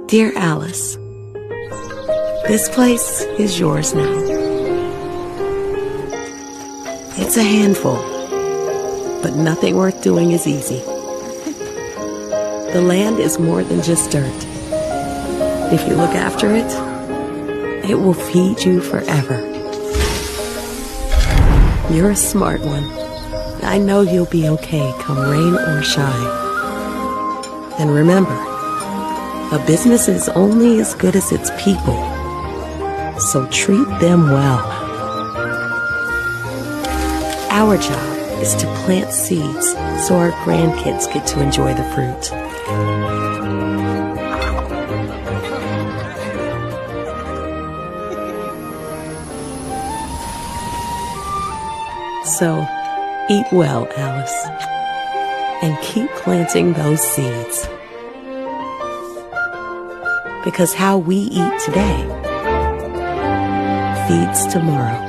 Dear Alice, this place is yours now. It's a handful, but nothing worth doing is easy. The land is more than just dirt. If you look after it, it will feed you forever. You're a smart one. I know you'll be okay come rain or shine. And remember, a business is only as good as its people, so treat them well. Our job is to plant seeds so our grandkids get to enjoy the fruit. So, eat well, Alice, and keep planting those seeds. Because how we eat today feeds tomorrow.